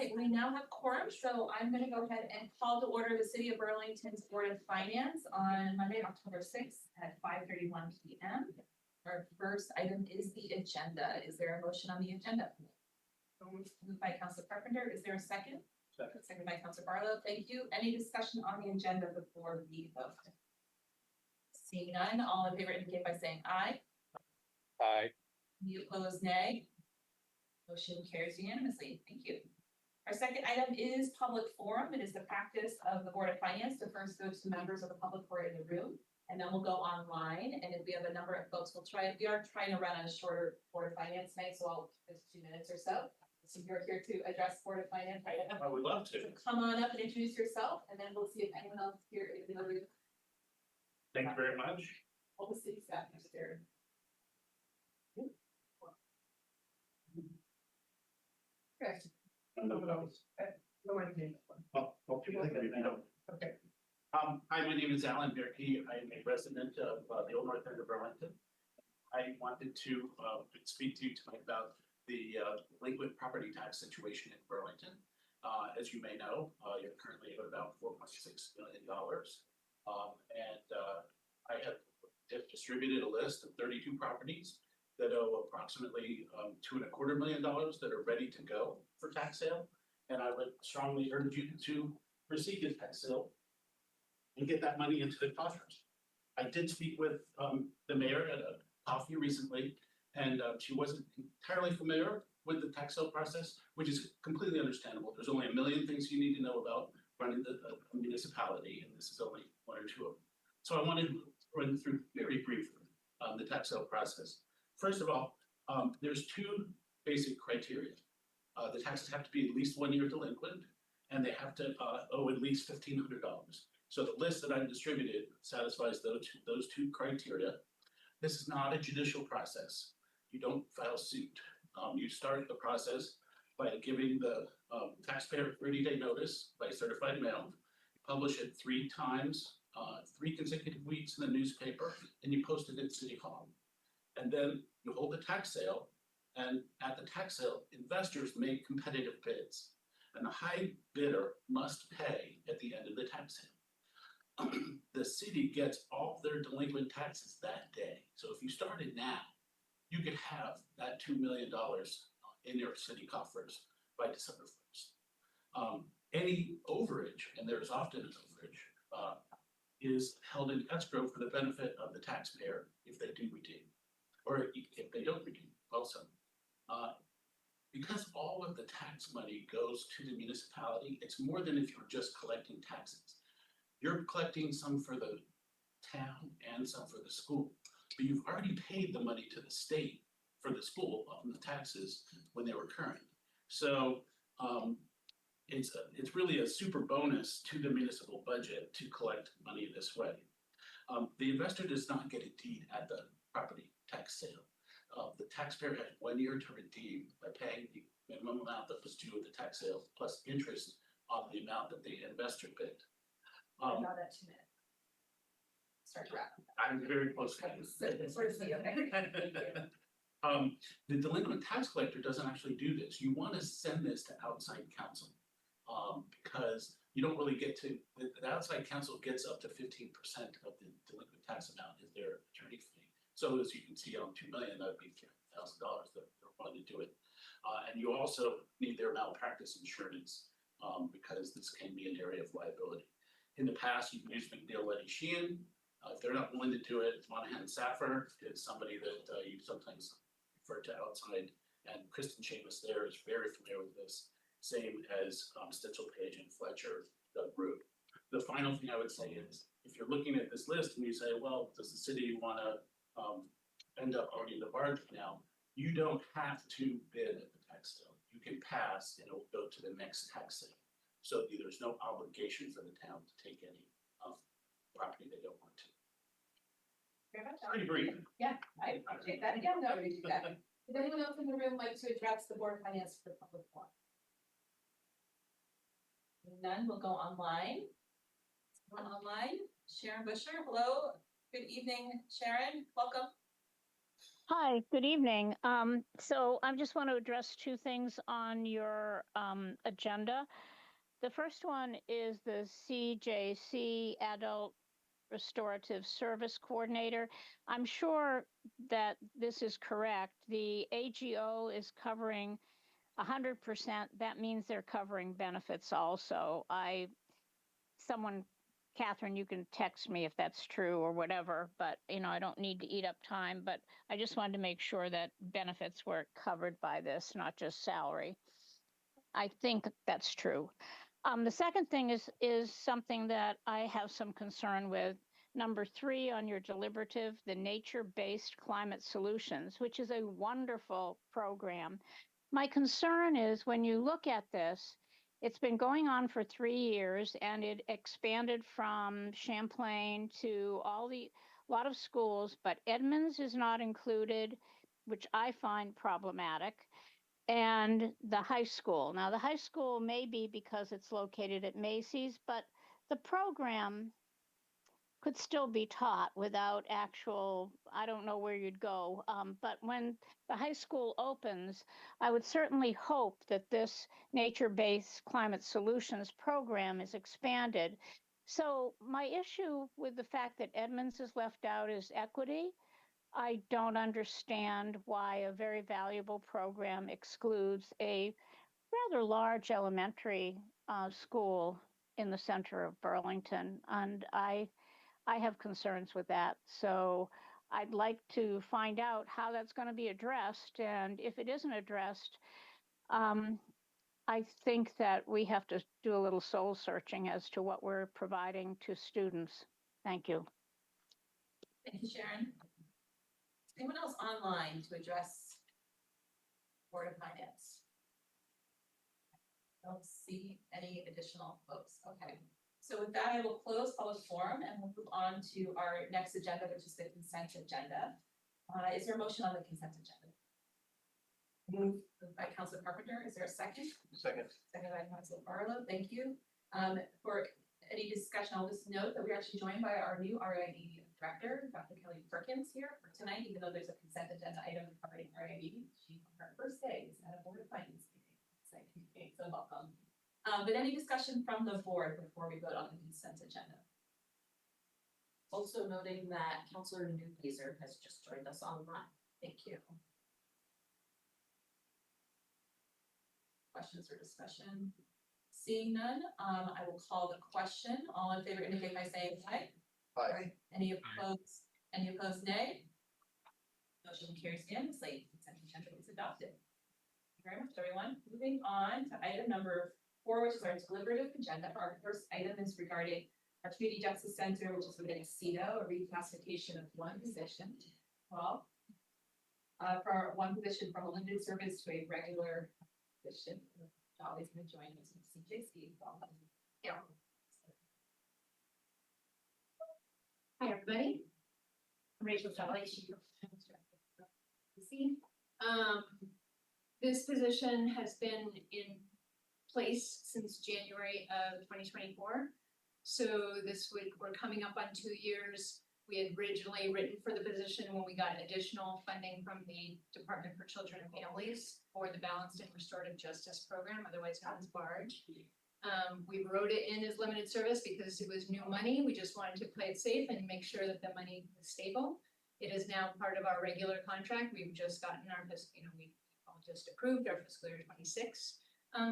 right, we now have quorum, so I'm gonna go ahead and call to order the City of Burlington's Board of Finance on Monday, October 6th at 5:31 p.m. Our first item is the agenda. Is there a motion on the agenda? Moved by Councilor Carpenter. Is there a second? Second. Second by Councilor Barlow. Thank you. Any discussion on the agenda before we vote? Seeing none, all in favor indicate by saying aye. Aye. Any opposed, nay? Motion carries unanimously. Thank you. Our second item is public forum. It is the practice of the Board of Finance to first go to members of the public who are in the room, and then we'll go online. And if we have a number of folks, we are trying to run on a shorter Board of Finance night, so I'll keep this 2 minutes or so. So you're here to address Board of Finance. Right? I would love to. So come on up and introduce yourself, and then we'll see if anyone else here is in the room. Thank you very much. All the city staff is there. Okay. Well, hopefully you know. Okay. Hi, my name is Alan Bierke. I am a resident of the Old North End of Burlington. I wanted to speak to you tonight about the delinquent property tax situation in Burlington. As you may know, you're currently at about $4.6 million. I have distributed a list of 32 properties that owe approximately $2.25 million that are ready to go for tax sale. And I would strongly urge you to proceed to tax sale and get that money into the coffers. I did speak with the mayor at a coffee recently, and she wasn't entirely familiar with the tax sale process, which is completely understandable. There's only a million things you need to know about running a municipality, and this is only 1 or 2 of them. So I wanted to run through very briefly the tax sale process. First of all, there's 2 basic criteria. The taxes have to be at least 1 year delinquent, and they have to owe at least $1,500. So the list that I distributed satisfies those two criteria. This is not a judicial process. You don't file suit. You start the process by giving the taxpayer 30-day notice by certified mail. You publish it 3 times, 3 consecutive weeks in the newspaper, and you post it at City Hall. And then you hold a tax sale, and at the tax sale, investors make competitive bids, and the high bidder must pay at the end of the tax sale. The city gets all their delinquent taxes that day. So if you started now, you could have that $2 million in your city coffers by December 1st. Any overage, and there's often an overage, is held in escrow for the benefit of the taxpayer if they do redeem, or if they don't redeem also. Because all of the tax money goes to the municipality, it's more than if you're just collecting taxes. You're collecting some for the town and some for the school, but you've already paid the money to the state for the school on the taxes when they were current. So it's really a super bonus to the municipal budget to collect money this way. The investor does not get a deed at the property tax sale. The taxpayer has 1 year to redeem by paying the minimum amount that was due at the tax sale plus interest on the amount that the investor paid. About that 2 minutes. Start to wrap. I'm very close to that. The delinquent tax collector doesn't actually do this. You want to send this to outside counsel because you don't really get to, the outside counsel gets up to 15% of the delinquent tax amount is their attorney fee. So as you can see on 2 million, that would be $300,000 that they're wanting to do it. And you also need their malpractice insurance because this can be an area of liability. In the past, you've used McNeil Letty Sheehan. If they're not willing to do it, Monahan Saffer is somebody that you sometimes refer to outside. And Kristen Seamus there is very familiar with this, same as Stitchell Page and Fletcher, the group. The final thing I would say is, if you're looking at this list and you say, well, does the city want to end up owning the barge now? You don't have to bid at the tax sale. You can pass and it will go to the next tax sale. So there's no obligation for the town to take any property they don't want to. Very much. Pretty brief. Yeah, I appreciate that. Again, no, we do that. Does anyone else in the room like to address the Board of Finance for the public forum? None, we'll go online. Someone online, Sharon Busher, hello. Good evening, Sharon, welcome. Hi, good evening. So I just want to address two things on your agenda. The first one is the CJC Adult Restorative Service Coordinator. I'm sure that this is correct. The AGO is covering 100%. That means they're covering benefits also. Catherine, you can text me if that's true or whatever, but I don't need to eat up time, but I just wanted to make sure that benefits were covered by this, not just salary. I think that's true. The second thing is something that I have some concern with. Number 3 on your deliberative, the nature-based climate solutions, which is a wonderful program. My concern is when you look at this, it's been going on for 3 years and it expanded from Champlain to a lot of schools, but Edmonds is not included, which I find problematic, and the high school. Now, the high school may be because it's located at Macy's, but the program could still be taught without I don't know where you'd go. But when the high school opens, I would certainly hope that this nature-based climate solutions program is expanded. So my issue with the fact that Edmonds is left out is equity. I don't understand why a very valuable program excludes a rather large elementary school in the center of Burlington. And I have concerns with that. So I'd like to find out how that's going to be addressed. And if it isn't addressed, I think that we have to do a little soul searching as to what we're providing to students. Thank you. Thank you, Sharon. Anyone else online to address Board of Finance? Don't see any additional folks. Okay. So with that, I will close public forum and we'll move on to our next agenda, which is the consent agenda. Is there a motion on the consent agenda? Moved by Councilor Carpenter. Is there a second? Second. Second by Councilor Barlow. Thank you. For any discussion, I'll just note that we're actually joined by our new RID director, Dr. Kelly Perkins, here for tonight, even though there's a consent agenda item covering RID. She, her first day is at a Board of Finance meeting. So welcome. But any discussion from the board before we vote on the consent agenda? Also noting that Councilor Newbeezer has just joined us online. Thank you. Questions or discussion? Seeing none, I will call the question. All in favor indicate by saying aye. Aye. Any opposed? Any opposed, nay? Motion carries unanimously. Consent agenda is adopted. Thank you very much, everyone. Moving on to item number 4, which is our deliberative agenda. Our first item is regarding our Community Justice Center, which is within CEDO, a reclassification of one position. Well, for one position from a limited service to a regular position. Dolly's going to join us in CJC. Yeah. Hi, everybody. I'm Rachel Dolly. This position has been in place since January of 2024. So we're coming up on 2 years. We had originally written for the position when we got additional funding from the Department for Children and Families for the Balanced and Restorative Justice Program, otherwise known as BARGE. We wrote it in as limited service because it was new money. We just wanted to play it safe and make sure that the money was stable. It is now part of our regular contract. We've just gotten our, we all just approved our fiscal year 26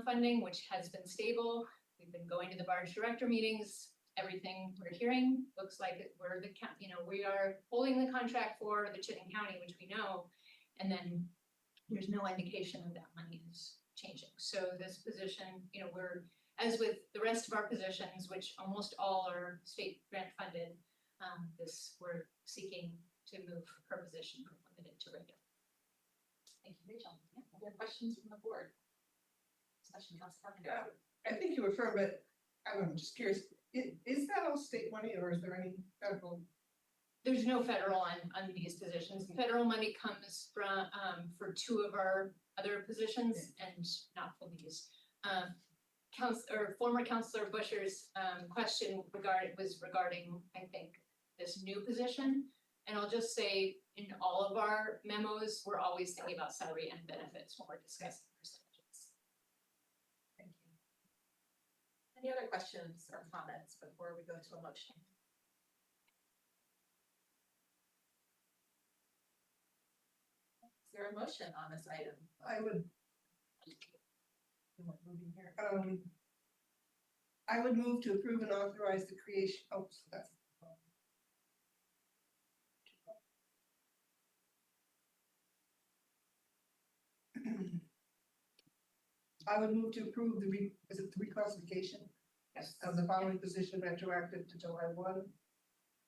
funding, which has been stable. We've been going to the BARGE director meetings. Everything we're hearing looks like we're we are holding the contract for the Chittenden County, which we know, and then there's no indication that money is changing. So this position, we're, as with the rest of our positions, which almost all are state grant funded, we're seeking to move her position from limited to regular. Thank you, Rachel. Yeah, other questions from the board? Discussion, Councilor Carpenter. I think you affirm, but I'm just curious, is that all state money or is there any federal? There's no federal on these positions. Federal money comes from for 2 of our other positions and not for these. Former Councilor Busher's question was regarding, I think, this new position. And I'll just say, in all of our memos, we're always thinking about salary and benefits when we're discussing percentages. Thank you. Any other questions or comments before we go to a motion? Is there a motion on this item? I would, Moving here. I would move to approve and authorize the creation, oh, so that's. I would move to approve is it the reclassification Yes. of the following position retroactive to July 1,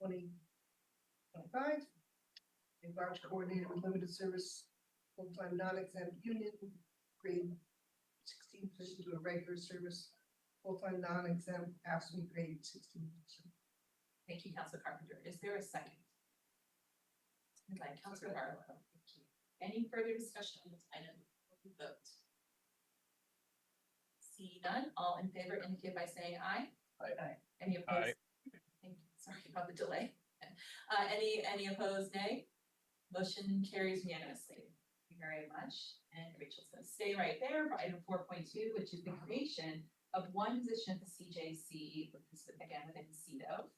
2025. A large coordinator with limited service, full-time non-exempt union, grade 16 position to a regular service, full-time non-exempt AFSCME grade 16 position. Thank you, Council Carpenter. Is there a second? Second by Council Barlow. Thank you. Any further discussion on this item? Before we vote. See none, all in favor indicate by saying aye. Aye. Any opposed? Thank you. Sorry about the delay. Any opposed, nay? Motion carries unanimously. Thank you very much. And Rachel's gonna stay right there for item 4.2, which is the creation of one position at the CJC, which is again within CEDO.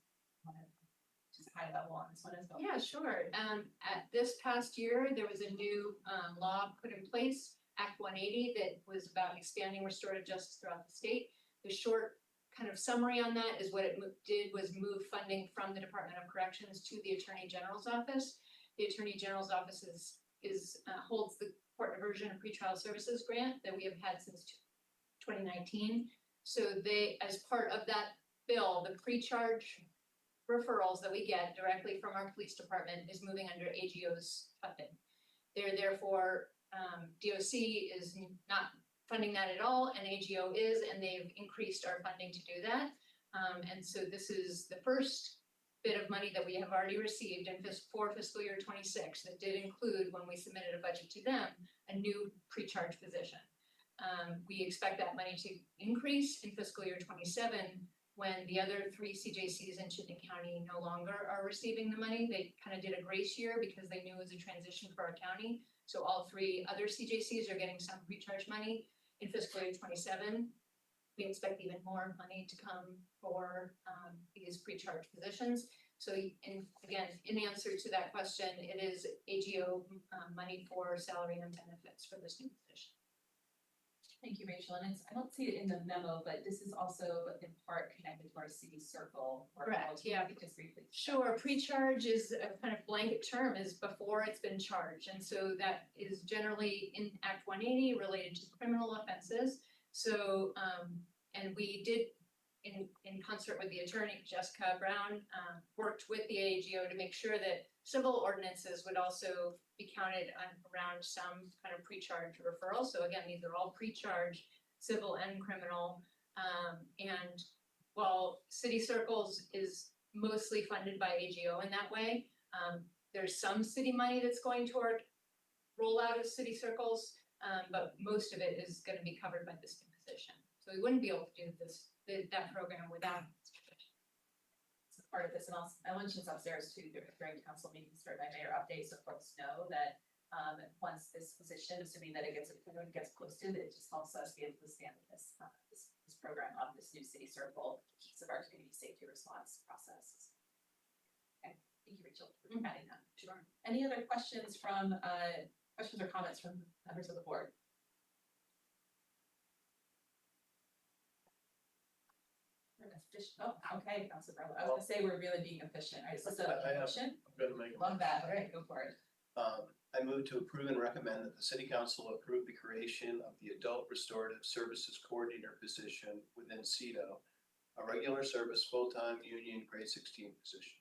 Just high level on this one as well. Yeah, sure. At this past year, there was a new law put in place, Act 180, that was about expanding restorative justice throughout the state. The short kind of summary on that is what it did was move funding from the Department of Corrections to the Attorney General's office. The Attorney General's office holds the court diversion and pretrial services grant that we have had since 2019. So they, as part of that bill, the pre-charge referrals that we get directly from our police department is moving under AGO's funding. They're therefore, DOC is not funding that at all, and AGO is, and they've increased our funding to do that. And so this is the first bit of money that we have already received for fiscal year 26 that did include, when we submitted a budget to them, a new pre-charge position. We expect that money to increase in fiscal year 27 when the other 3 CJCs in Chittenden County no longer are receiving the money. They kind of did a grace year because they knew it was a transition for our county. So all 3 other CJCs are getting some pre-charge money in fiscal year 27. We expect even more money to come for these pre-charge positions. So again, in answer to that question, it is AGO money for salary and benefits for this new position. Thank you, Rachel. And I don't see it in the memo, but this is also in part connected to our city circle. Correct, yeah. Because briefly. Sure, pre-charge is a kind of blanket term, is before it's been charged. And so that is generally in Act 180 related to criminal offenses. So, and we did, in concert with the attorney, Jessica Brown, worked with the AGO to make sure that civil ordinances would also be counted around some kind of pre-charge referral. So again, these are all pre-charge, civil and criminal. And while city circles is mostly funded by AGO in that way, there's some city money that's going toward rollout of city circles, but most of it is going to be covered by this new position. So we wouldn't be able to do that program without this position. It's part of this, and I mentioned this upstairs too during council meetings, during my mayor update, so folks know that once this position, assuming that it gets posted, it just helps us be able to stand in this program of this new city circle, piece of our community safety response process. Okay, thank you, Rachel, for adding that. Sure. Any other questions or comments from members of the board? Oh, okay, Councilor Barlow. I was gonna say we're really being efficient. All right, so I have- motion. I'm gonna make. Love that. All right, go for it. I move to approve and recommend that the city council approve the creation of the adult restorative services coordinator position within CEDO, a regular service, full-time union grade 16 position.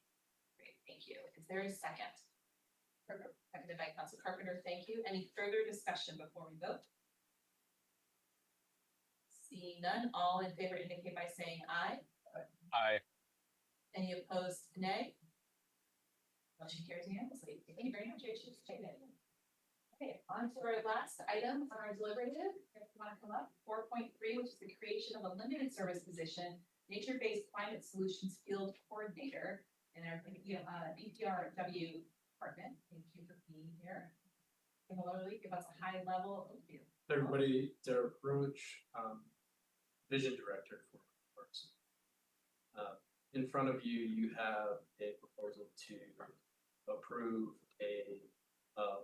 Great, thank you. Is there a second? Seconded by Council Carpenter. Thank you. Any further discussion before we vote? Seeing none, all in favor indicate by saying aye. Aye. Any opposed, nay? Motion carries unanimously. Thank you very much, Rachel. Okay, on to our last item on our deliberative. If you want to come up, 4.3, which is the creation of a limited service position, nature-based climate solutions field coordinator. in our BPRW department. Thank you for being here. Similarly, give us a high level overview. Everybody, Derek Roach, Vision Director for Parks. In front of you, you have a proposal to approve a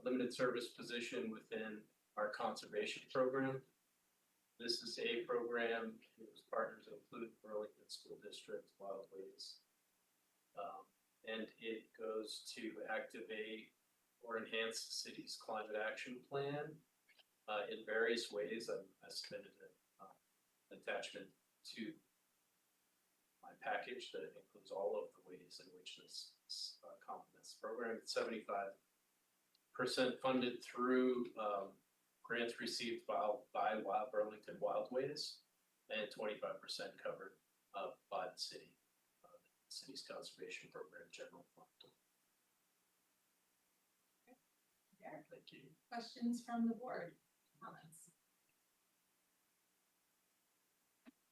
limited service position within our conservation program. This is a program whose partners include Burlington School District, Wildways. And it goes to activate or enhance the city's climate action plan in various ways. I submitted an attachment to my package that includes all of the ways in which this complements the program. It's 75% funded through grants received by Burlington Wildways and 25% covered by the city, city's conservation program general fund. Derek, Thank you. questions from the board, comments?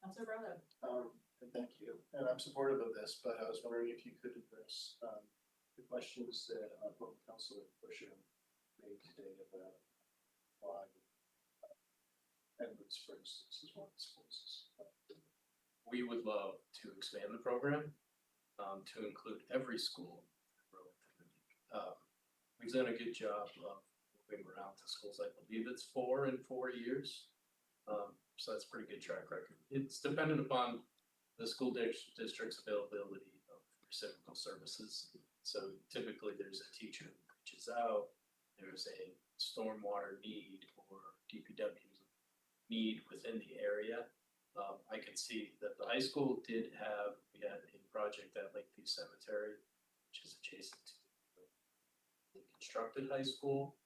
Councilor Barlow. And thank you, and I'm supportive of this, but I was wondering if you could address the questions that Councilor Busher made today about why Edwards, for instance, is one of the schools. We would love to expand the program to include every school in Burlington. We've done a good job of moving around to schools. I believe it's 4 in 4 years. So that's a pretty good track record. It's dependent upon the school district's availability of reciprocal services. So typically there's a teacher who reaches out, there's a stormwater need or DPW need within the area. I can see that the high school we had a project at Lakeview Cemetery, which is adjacent to the constructed high school.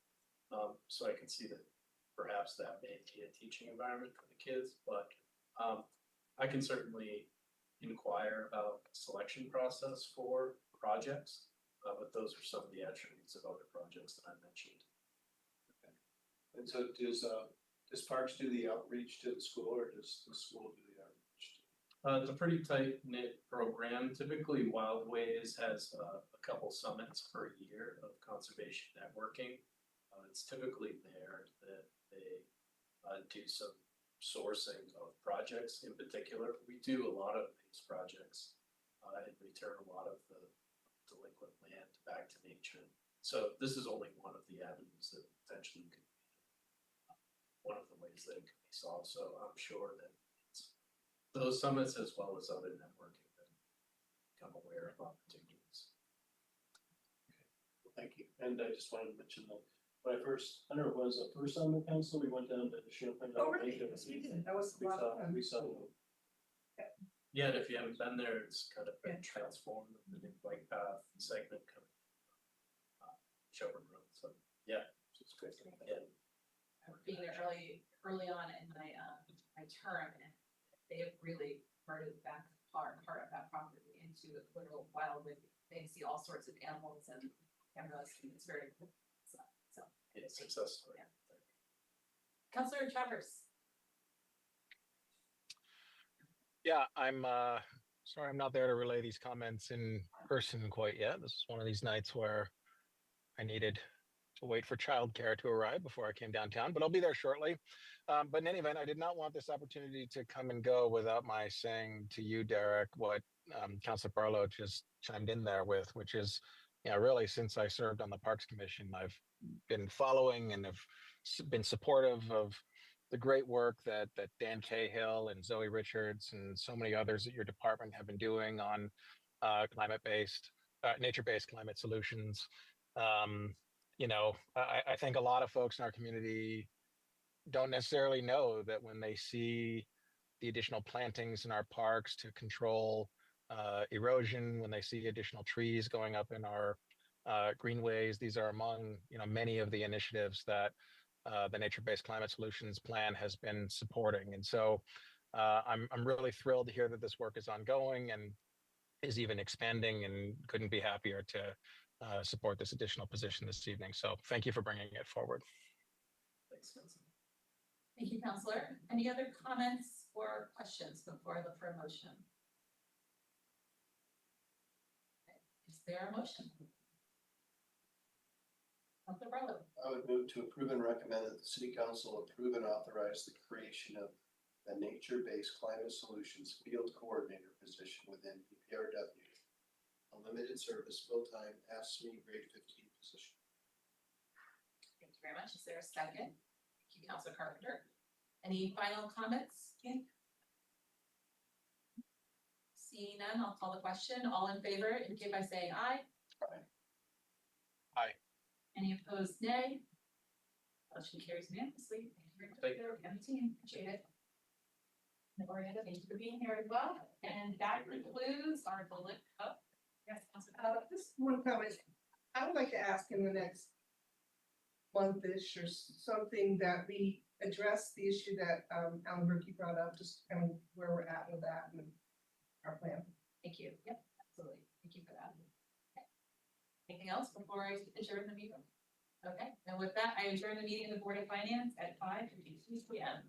So I can see that perhaps that may be a teaching environment for the kids, but I can certainly inquire about the selection process for projects, but those are some of the attributes of other projects that I mentioned. And so does Parks do the outreach to the school, or does the school do the outreach? It's a pretty tight-knit program. Typically, Wildways has a couple summits per year of conservation networking. It's typically there that they do some sourcing of projects in particular. We do a lot of these projects and return a lot of the delinquent land back to nature. So this is only one of the avenues that potentially could be one of the ways that it can be solved. So I'm sure that it's those summits as well as other networking that become aware of opportunities. Well, thank you. And I just wanted to mention that when I don't know, it was the first on the council, we went down to Champlain. Oh, really? Yes, we did. That was a lot of fun. We saw. Yeah, and if you haven't been there, it's kind of been transformed with the new bike path segment coming Shelburne Road. So yeah, It's great. yeah. Being there early on in my term, and they have really converted back part of that property into a literal wildwood. They see all sorts of animals and cameras, and it's very cool. So Yeah, success story. Yeah. Councilor Travers. Yeah, I'm sorry I'm not there to relay these comments in person quite yet. This is one of these nights where I needed to wait for childcare to arrive before I came downtown, but I'll be there shortly. But in any event, I did not want this opportunity to come and go without my saying to you, Derek, what Councilor Barlow just chimed in there with, which is, really since I served on the Parks Commission, I've been following and have been supportive of the great work that Dan Cahill and Zoe Richards and so many others at your department have been doing on nature-based climate solutions. I think a lot of folks in our community don't necessarily know that when they see the additional plantings in our parks to control erosion, when they see additional trees going up in our greenways, these are among many of the initiatives that the Nature-Based Climate Solutions Plan has been supporting. And so I'm really thrilled to hear that this work is ongoing and is even expanding, and couldn't be happier to support this additional position this evening. So thank you for bringing it forward. Thanks, Councilor. Thank you, Councilor. Any other comments or questions before I look for a motion? there a motion? Counselor Barlow. I would move to approve and recommend that the city council approve and authorize the creation of the nature-based climate solutions field coordinator position within BPRW. A limited service, full-time, ASME grade 15 position. Thank you very much. Is there a second? Thank you, Counselor Carpenter. Any final comments? Seeing none, I'll call the question. All in favor, indicate by saying aye. Aye. Any opposed, nay? Motion carries unanimously. Thank you very much, team. Appreciate it. And Orietta, thank you for being here as well. And that concludes our bullet. Oh, yes, Counselor. Just one comment. I would like to ask in the next month-ish or something that we address the issue that Alan Berkey brought up, just kind of where we're at with that and our plan. Thank you. Yep, absolutely. Thank you for that. Okay. Anything else before I adjourn the meeting? Okay, and with that, I adjourn the meeting of the Board of Finance at 5:52 p.m.